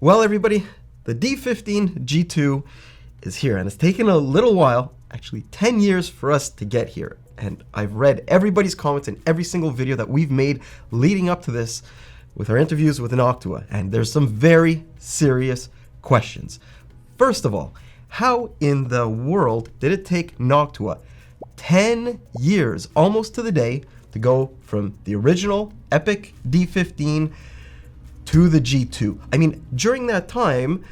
Well, everybody, the D15 G2 is here, and it's taken a little while, actually 10 years for us to get here. And I've read everybody's comments in every single video that we've made leading up to this with our interviews with Noctua, and there's some very serious questions. First of all, how in the world did it take Noctua 10 years, almost to the day, to go from the original epic D15 to the G2? I mean, during that time,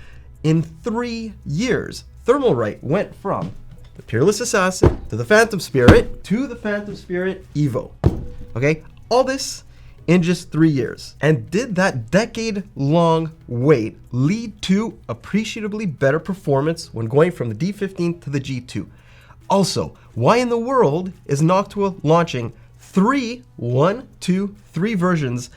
in 3 years, Thermalright went from the Peerless Assassin to the Phantom Spirit to the Phantom Spirit Evo. Okay, all this in just 3 years. And did that decade-long wait lead to appreciably better performance when going from the D15 to the G2? Also, why in the world is Noctua launching three versions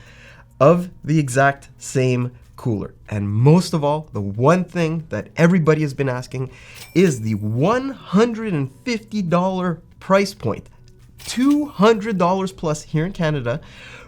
of the exact same cooler? And most of all, the one thing that everybody has been asking is the $150 price point, $200 plus here in Canada.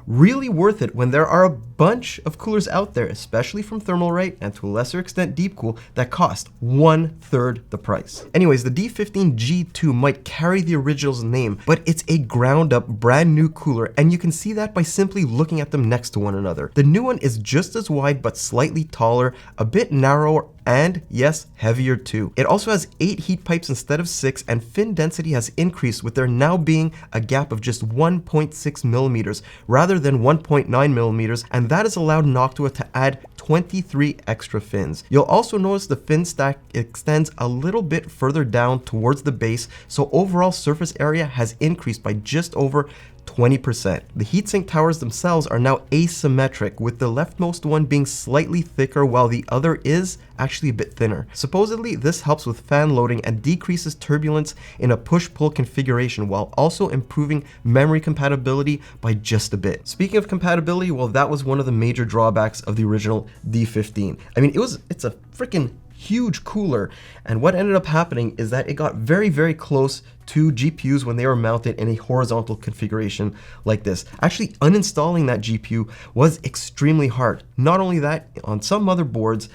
Really worth it when there are a bunch of coolers out there, especially from Thermalright and to a lesser extent DeepCool, that cost 1/3 the price. Anyways, the D15 G2 might carry the original's name, but it's a ground up brand new cooler, and you can see that by simply looking at them next to one another. The new one is just as wide but slightly taller, a bit narrower, and yes, heavier too. It also has 8 heat pipes instead of 6, and fin density has increased, with there now being a gap of just 1.6 millimeters rather than 1.9 millimeters, and that has allowed Noctua to add 23 extra fins. You'll also notice the fin stack extends a little bit further down towards the base, so overall surface area has increased by just over 20%. The heatsink towers themselves are now asymmetric, with the leftmost one being slightly thicker while the other is actually a bit thinner. Supposedly, this helps with fan loading and decreases turbulence in a push-pull configuration while also improving memory compatibility by just a bit. Speaking of compatibility, well, that was one of the major drawbacks of the original D15. I mean, it's a freaking huge cooler, and what ended up happening is that it got very close to GPUs when they were mounted in a horizontal configuration like this. Actually, uninstalling that GPU was extremely hard. Not only that, on some motherboards,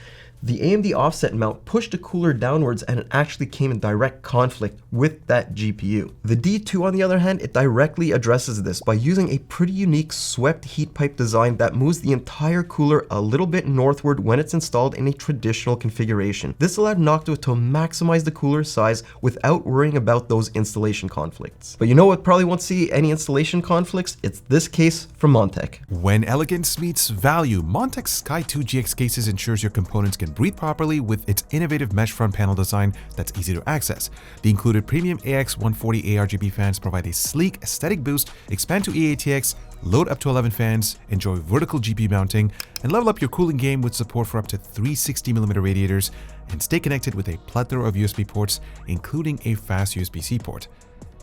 the AMD offset mount pushed the cooler downwards, and it actually came in direct conflict with that GPU. The D2, on the other hand, it directly addresses this by using a pretty unique swept heat pipe design that moves the entire cooler a little bit northward when it's installed in a traditional configuration. This allowed Noctua to maximize the cooler size without worrying about those installation conflicts. But you know what probably won't see any installation conflicts? It's this case from Montech. When elegance meets value, Montech's Sky 2 GX cases ensures your components can breathe properly with its innovative mesh front panel design that's easy to access. The included premium AX140 ARGB fans provide a sleek aesthetic boost, expand to eATX, load up to 11 fans, enjoy vertical GPU mounting, and level up your cooling game with support for up to 360mm radiators, and stay connected with a plethora of USB ports, including a fast USB-C port.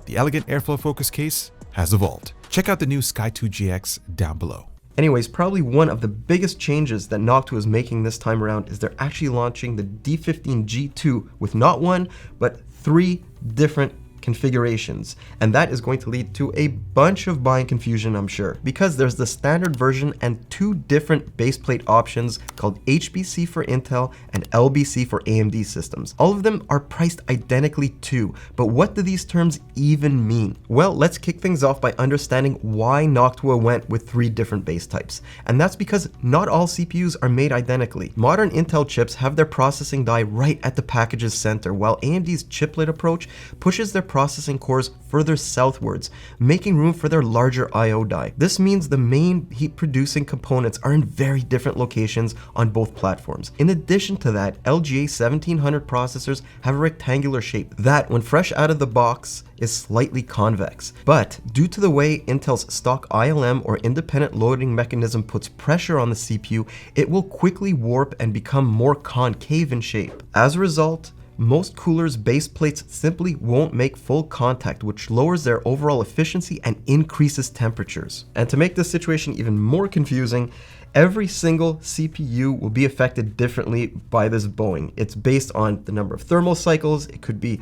The elegant airflow focus case has evolved. Check out the new Sky 2 GX down below. Anyways, probably one of the biggest changes that Noctua is making this time around is they're actually launching the D15 G2 with not one, but 3 different configurations, and that is going to lead to a bunch of buying confusion, I'm sure, because there's the standard version and 2 different baseplate options called HBC for Intel and LBC for AMD systems. All of them are priced identically too, but what do these terms even mean? Well, let's kick things off by understanding why Noctua went with 3 different base types, and that's because not all CPUs are made identically. Modern Intel chips have their processing die right at the package's center, while AMD's chiplet approach pushes their processing cores further southwards, making room for their larger I/O die. This means the main heat-producing components are in very different locations on both platforms. In addition to that, LGA 1700 processors have a rectangular shape that, when fresh out of the box, is slightly convex. But due to the way Intel's stock ILM or independent loading mechanism puts pressure on the CPU, it will quickly warp and become more concave in shape. As a result, most coolers' base plates simply won't make full contact, which lowers their overall efficiency and increases temperatures. And to make this situation even more confusing, every single CPU will be affected differently by this bowing. It's based on the number of thermal cycles. It could be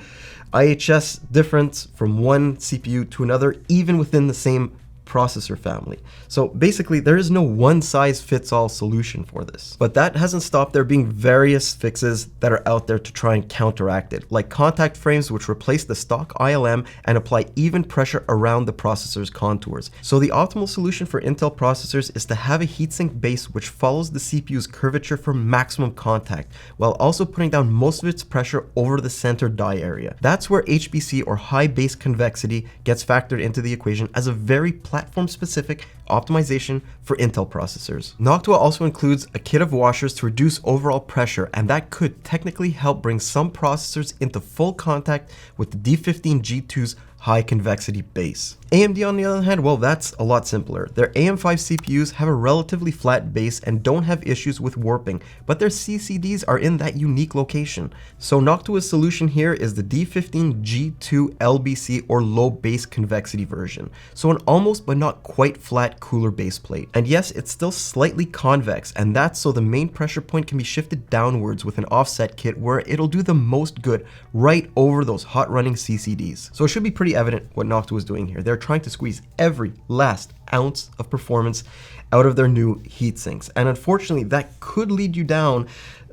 IHS difference from one CPU to another, even within the same processor family. So basically, there is no one-size-fits-all solution for this. But that hasn't stopped there being various fixes that are out there to try and counteract it, like contact frames which replace the stock ILM and apply even pressure around the processor's contours. So the optimal solution for Intel processors is to have a heatsink base which follows the CPU's curvature for maximum contact, while also putting down most of its pressure over the center die area. That's where HBC, or high base convexity, gets factored into the equation as a very platform-specific optimization for Intel processors. Noctua also includes a kit of washers to reduce overall pressure, and that could technically help bring some processors into full contact with the D15 G2's high convexity base. AMD, on the other hand, well, that's a lot simpler. Their AM5 CPUs have a relatively flat base and don't have issues with warping, but their CCDs are in that unique location. So Noctua's solution here is the D15 G2 LBC, or low base convexity version. So an almost but not quite flat cooler base plate. And yes, it's still slightly convex, and that's so the main pressure point can be shifted downwards with an offset kit where it'll do the most good right over those hot running CCDs. So it should be pretty evident what Noctua is doing here. They're trying to squeeze every last ounce of performance out of their new heat sinks. And unfortunately, that could lead you down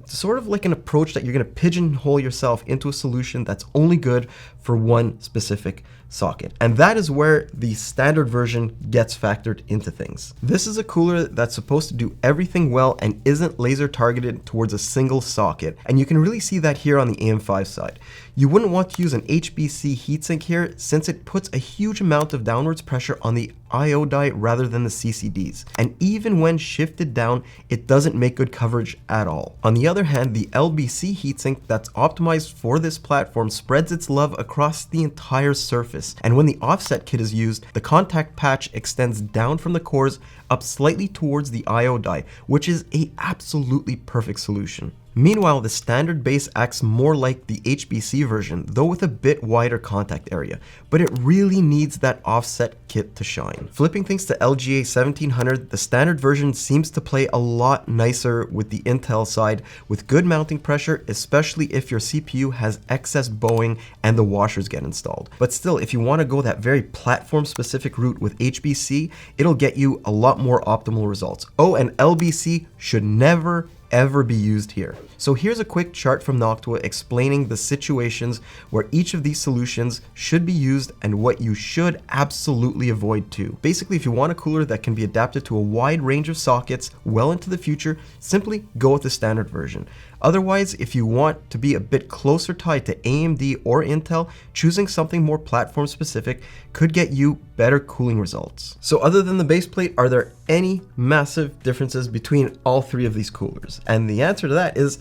sort of like an approach that you're going to pigeonhole yourself into a solution that's only good for one specific socket. And that is where the standard version gets factored into things. This is a cooler that's supposed to do everything well and isn't laser targeted towards a single socket. And you can really see that here on the AM5 side. You wouldn't want to use an HBC heatsink here since it puts a huge amount of downwards pressure on the IO die rather than the CCDs. And even when shifted down, it doesn't make good coverage at all. On the other hand, the LBC heatsink that's optimized for this platform spreads its love across the entire surface. And when the offset kit is used, the contact patch extends down from the cores up slightly towards the IO die, which is a absolutely perfect solution. Meanwhile, the standard base acts more like the HBC version, though with a bit wider contact area, but it really needs that offset kit to shine. Flipping things to LGA 1700, the standard version seems to play a lot nicer with the Intel side, with good mounting pressure, especially if your CPU has excess bowing and the washers get installed. But still, if you want to go that very platform-specific route with HBC, it'll get you a lot more optimal results. Oh, and LBC should never ever be used here. So here's a quick chart from Noctua explaining the situations where each of these solutions should be used and what you should absolutely avoid too. Basically, if you want a cooler that can be adapted to a wide range of sockets well into the future, simply go with the standard version. Otherwise, if you want to be a bit closer tied to AMD or Intel, choosing something more platform specific could get you better cooling results. So other than the base plate, are there any massive differences between all three of these coolers? And the answer to that is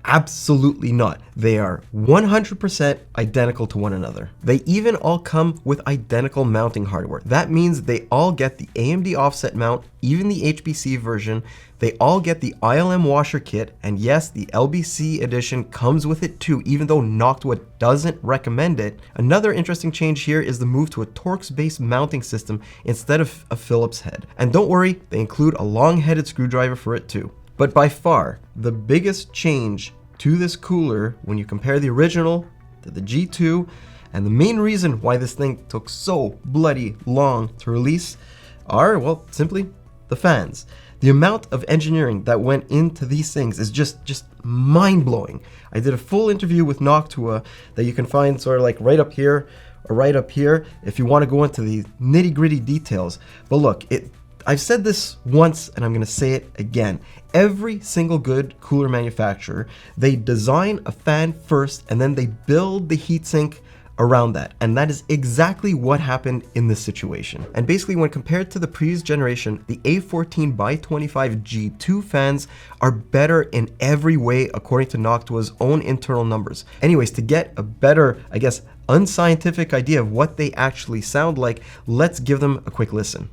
absolutely not. They are 100% identical to one another. They even all come with identical mounting hardware. That means they all get the AMD offset mount, even the HBC version. They all get the ILM washer kit, and yes, the LBC edition comes with it too, even though Noctua doesn't recommend it. Another interesting change here is the move to a Torx-based mounting system instead of a Phillips head. And don't worry, they include a long-headed screwdriver for it too. But by far, the biggest change to this cooler when you compare the original to the G2, and the main reason why this thing took so bloody long to release are, well, simply the fans. The amount of engineering that went into these things is just mind-blowing. I did a full interview with Noctua that you can find sort of like right up here or right up here if you want to go into the nitty-gritty details. But look, I've said this once and I'm going to say it again. Every single good cooler manufacturer, they design a fan first and then they build the heatsink around that. And that is exactly what happened in this situation. And basically, when compared to the previous generation, the A14x25 G2 fans are better in every way according to Noctua's own internal numbers. Anyways, to get a better, I guess, unscientific idea of what they actually sound like, let's give them a quick listen.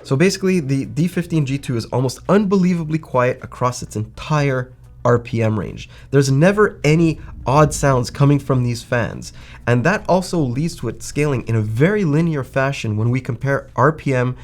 So basically, the D15 G2 is almost unbelievably quiet across its entire RPM range. There's never any odd sounds coming from these fans, and that also leads to it scaling in a very linear fashion when we compare RPM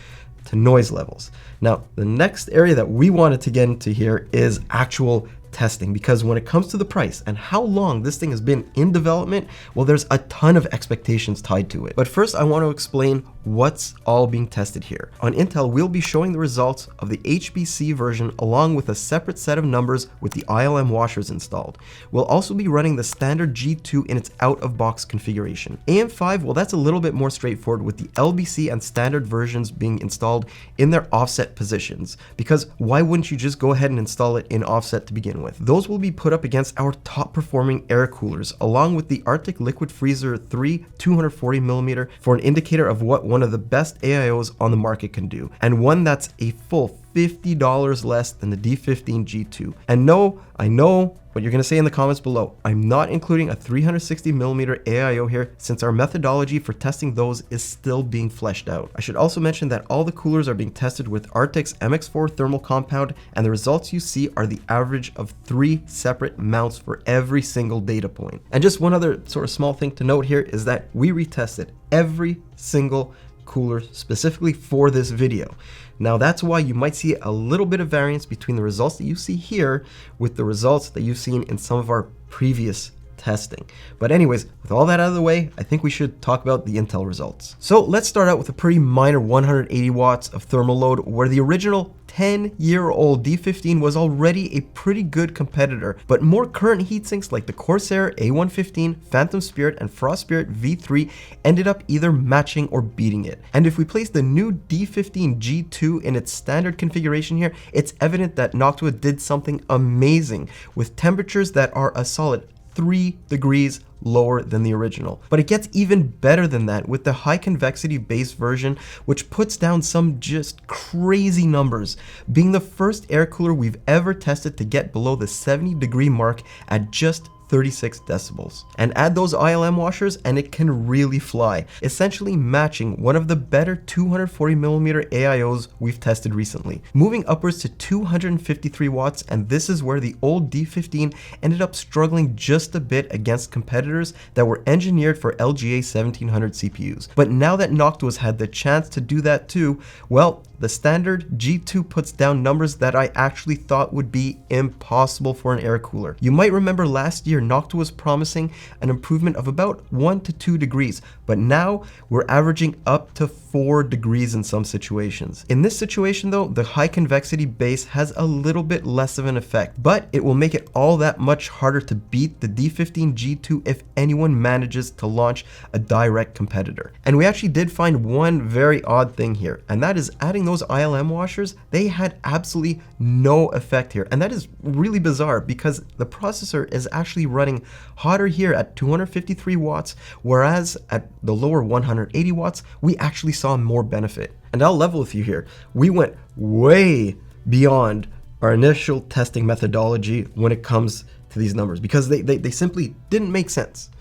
to noise levels. Now, the next area that we wanted to get into here is actual testing, because when it comes to the price and how long this thing has been in development, well, there's a ton of expectations tied to it. But first, I want to explain what's all being tested here. On Intel, we'll be showing the results of the HBC version along with a separate set of numbers with the ILM washers installed. We'll also be running the standard G2 in its out-of-box configuration. AM5, well, that's a little bit more straightforward with the LBC and standard versions being installed in their offset positions, because why wouldn't you just go ahead and install it in offset to begin with? Those will be put up against our top performing air coolers along with the Arctic Liquid Freezer 3 240mm for an indicator of what one of the best AIOs on the market can do, and one that's a full $50 less than the D15 G2. And no, I know what you're going to say in the comments below. I'm not including a 360mm AIO here since our methodology for testing those is still being fleshed out. I should also mention that all the coolers are being tested with Arctic's MX4 thermal compound, and the results you see are the average of 3 separate mounts for every single data point. And just one other sort of small thing to note here is that we retested every single cooler specifically for this video. Now that's why you might see a little bit of variance between the results that you see here with the results that you've seen in some of our previous testing. But anyways, with all that out of the way, I think we should talk about the Intel results. So let's start out with a pretty minor 180 watts of thermal load, where the original 10-year-old D15 was already a pretty good competitor, but more current heatsinks like the Corsair A115, Phantom Spirit, and Frost Spirit V3 ended up either matching or beating it. And if we place the new D15 G2 in its standard configuration here, it's evident that Noctua did something amazing with temperatures that are a solid 3 degrees lower than the original. But it gets even better than that with the high convexity base version, which puts down some just crazy numbers, being the first air cooler we've ever tested to get below the 70-degree mark at just 36 decibels. And add those ILM washers and it can really fly, essentially matching one of the better 240mm AIOs we've tested recently, moving upwards to 253 watts, and this is where the old D15 ended up struggling just a bit against competitors that were engineered for LGA 1700 CPUs. But now that Noctua's had the chance to do that too, well, the standard G2 puts down numbers that I actually thought would be impossible for an air cooler. You might remember last year Noctua was promising an improvement of about 1 to 2 degrees, but now we're averaging up to 4 degrees in some situations. In this situation though, the high convexity base has a little bit less of an effect, but it will make it all that much harder to beat the D15 G2 if anyone manages to launch a direct competitor. And we actually did find one very odd thing here, and that is adding those ILM washers, they had absolutely no effect here. And that is really bizarre because the processor is actually running hotter here at 253 watts, whereas at the lower 180 watts, we actually saw more benefit. And I'll level with you here. We went way beyond our initial testing methodology when it comes to these numbers because they simply didn't make sense,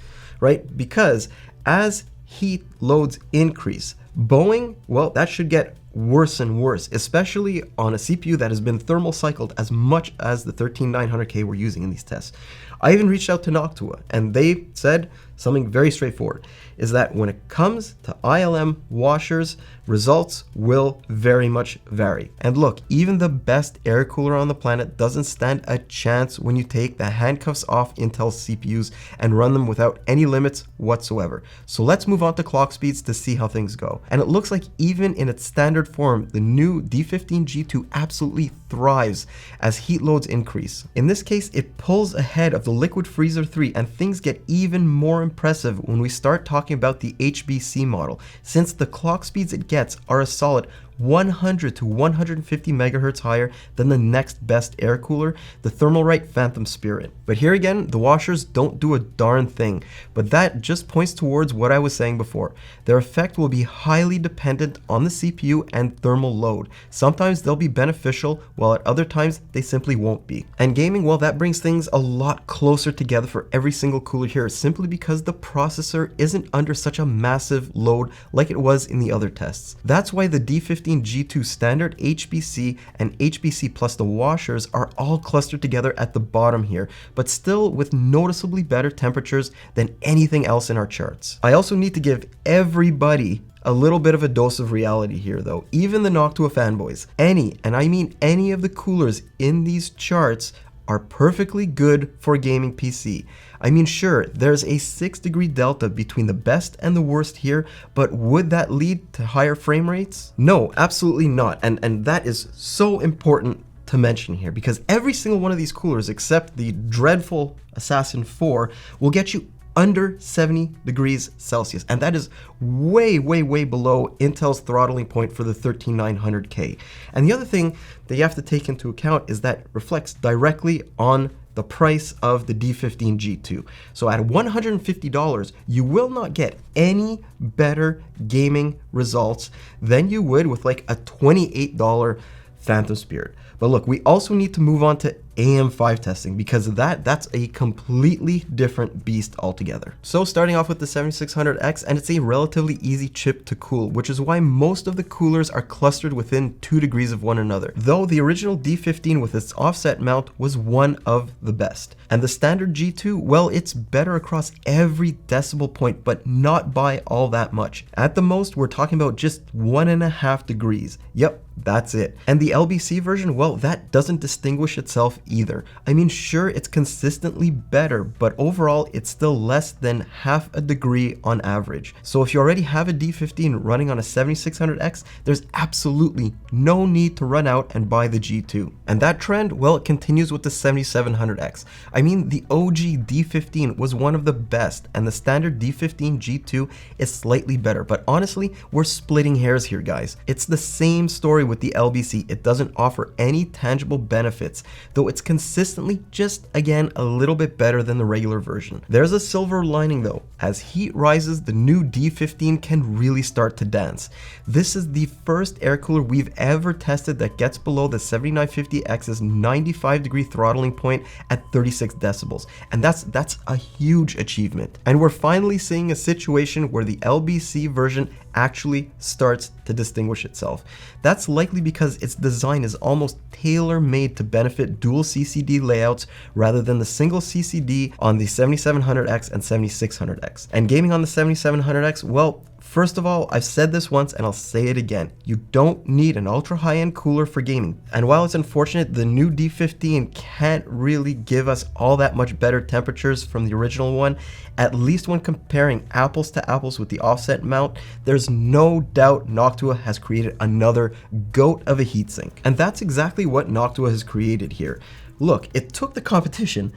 right? Because as heat loads increase, Boeing, well, that should get worse and worse, especially on a CPU that has been thermal cycled as much as the 13900K we're using in these tests. I even reached out to Noctua and they said something very straightforward, is that when it comes to ILM washers, results will very much vary. And look, even the best air cooler on the planet doesn't stand a chance when you take the handcuffs off Intel's CPUs and run them without any limits whatsoever. So let's move on to clock speeds to see how things go. And it looks like even in its standard form, the new D15 G2 absolutely thrives as heat loads increase. In this case, it pulls ahead of the Liquid Freezer 3, and things get even more impressive when we start talking about the HBC model, since the clock speeds it gets are a solid 100 to 150 megahertz higher than the next best air cooler, the Thermalright Phantom Spirit. But here again, the washers don't do a darn thing, but that just points towards what I was saying before. Their effect will be highly dependent on the CPU and thermal load. Sometimes they'll be beneficial, while at other times they simply won't be. And gaming, well, that brings things a lot closer together for every single cooler here, simply because the processor isn't under such a massive load like it was in the other tests. That's why the D15 D15 G2 Standard, HBC, and HBC plus the washers are all clustered together at the bottom here, but still with noticeably better temperatures than anything else in our charts. I also need to give everybody a little bit of a dose of reality here though. Even the Noctua fanboys, any, and I mean any of the coolers in these charts are perfectly good for a gaming PC. I mean, sure, there's a 6-degree delta between the best and the worst here, but would that lead to higher frame rates? No, absolutely not. And that is so important to mention here, because every single one of these coolers, except the dreadful Assassin 4, will get you under 70 degrees Celsius, and that is way below Intel's throttling point for the 13900K. And the other thing that you have to take into account is that reflects directly on the price of the D15 G2. So at $150, you will not get any better gaming results than you would with like a $28 Phantom Spirit. But look, we also need to move on to AM5 testing, because that's a completely different beast altogether. So starting off with the 7600X, and it's a relatively easy chip to cool, which is why most of the coolers are clustered within 2 degrees of one another. Though the original D15 with its offset mount was one of the best. And the standard G2, well, it's better across every decibel point, but not by all that much. At the most, we're talking about just 1.5 degrees. Yep, that's it. And the LBC version, well, that doesn't distinguish itself either. I mean, sure, it's consistently better, but overall, it's still less than half a degree on average. So if you already have a D15 running on a 7600X, there's absolutely no need to run out and buy the G2. And that trend, well, it continues with the 7700X. I mean, the OG D15 was one of the best, and the standard D15 G2 is slightly better, but honestly, we're splitting hairs here, guys. It's the same story with the LBC. It doesn't offer any tangible benefits, though it's consistently just, again, a little bit better than the regular version. There's a silver lining though. As heat rises, the new D15 can really start to dance. This is the first air cooler we've ever tested that gets below the 7950X's 95-degree throttling point at 36 decibels, and that's a huge achievement. And we're finally seeing a situation where the LBC version actually starts to distinguish itself. That's likely because its design is almost tailor-made to benefit dual CCD layouts rather than the single CCD on the 7700X and 7600X. And gaming on the 7700X, well, first of all, I've said this once and I'll say it again. You don't need an ultra high-end cooler for gaming. And while it's unfortunate the new D15 can't really give us all that much better temperatures from the original one, at least when comparing apples to apples with the offset mount, there's no doubt Noctua has created another goat of a heatsink. And that's exactly what Noctua has created here. Look, it took the competition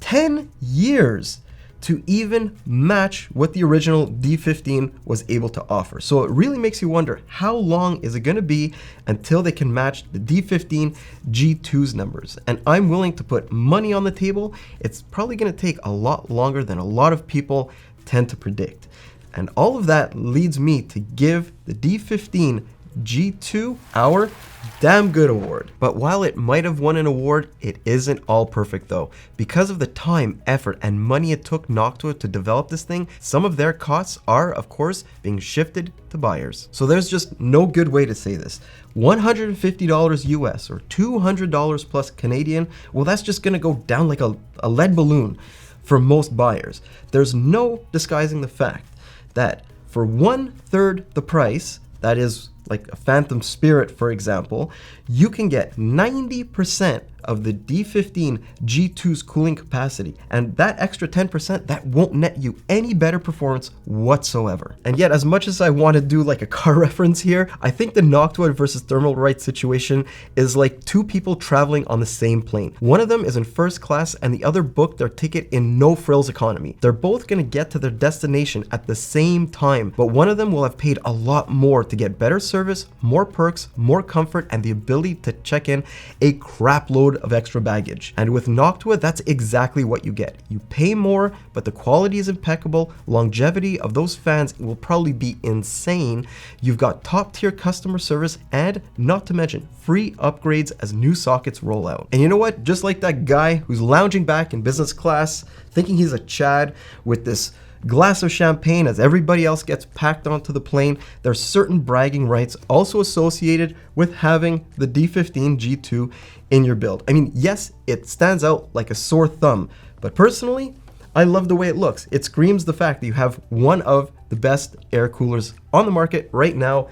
10 years to even match what the original D15 was able to offer. So it really makes you wonder, how long is it going to be until they can match the D15 G2's numbers? And I'm willing to put money on the table. It's probably going to take a lot longer than a lot of people tend to predict. And all of that leads me to give the D15 G2 our damn good award. But while it might have won an award, it isn't all perfect though. Because of the time, effort, and money it took Noctua to develop this thing, some of their costs are, of course, being shifted to buyers. So there's just no good way to say this. $150 US or $200 plus Canadian, well, that's just gonna go down like a lead balloon for most buyers. There's no disguising the fact that for 1/3 the price, that is like a Phantom Spirit, for example, you can get 90% of the D15 G2's cooling capacity, and that extra 10%, that won't net you any better performance whatsoever. And yet, as much as I want to do like a car reference here, I think the Noctua versus Thermalright situation is like two people traveling on the same plane. One of them is in first class and the other booked their ticket in no frills economy. They're both going to get to their destination at the same time, but one of them will have paid a lot more to get better service, more perks, more comfort, and the ability to check in a crap load of extra baggage. And with Noctua, that's exactly what you get. You pay more, but the quality is impeccable. Longevity of those fans will probably be insane. You've got top tier customer service, and not to mention free upgrades as new sockets roll out. And you know what? Just like that guy who's lounging back in business class, thinking he's a Chad with this glass of champagne as everybody else gets packed onto the plane. There's certain bragging rights also associated with having the D15 G2 in your build. I mean, yes, it stands out like a sore thumb, but personally, I love the way it looks. It screams the fact that you have one of the best air coolers on the market right now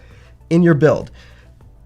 in your build.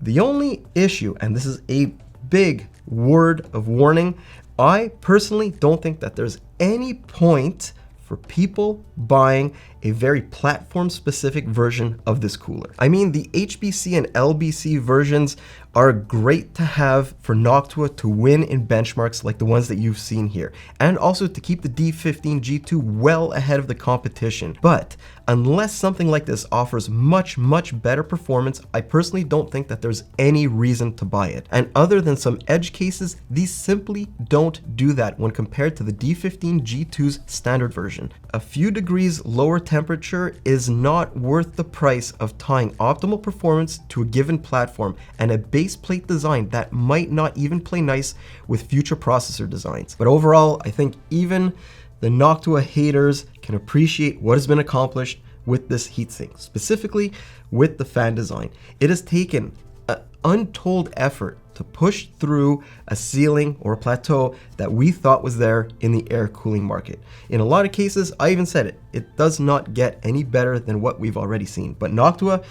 The only issue, and this is a big word of warning, I personally don't think that there's any point for people buying a very platform-specific version of this cooler. I mean, the HBC and LBC versions are great to have for Noctua to win in benchmarks like the ones that you've seen here, and also to keep the D15 G2 well ahead of the competition. But unless something like this offers much better performance, I personally don't think that there's any reason to buy it. And other than some edge cases, these simply don't do that when compared to the D15 G2's standard version. A few degrees lower temperature is not worth the price of tying optimal performance to a given platform and a base plate design that might not even play nice with future processor designs. But overall, I think even the Noctua haters can appreciate what has been accomplished with this heatsink, specifically with the fan design. It has taken an untold effort to push through a ceiling or a plateau that we thought was there in the air cooling market. In a lot of cases, I even said it, it does not get any better than what we've already seen. But Noctua,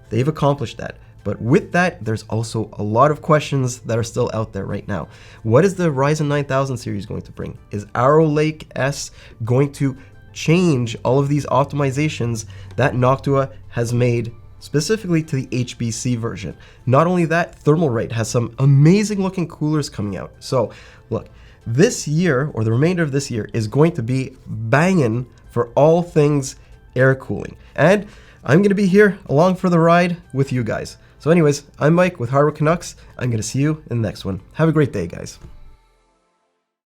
they've accomplished that. But with that, there's also a lot of questions that are still out there right now. What is the Ryzen 9000 series going to bring? Is Arrow Lake S going to change all of these optimizations that Noctua has made specifically to the HBC version? Not only that, Thermalright has some amazing looking coolers coming out. So look, this year, or the remainder of this year, is going to be banging for all things air cooling. And I'm going to be here along for the ride with you guys. So anyways, I'm Mike with Hardware Canucks. I'm going to see you in the next one. Have a great day, guys.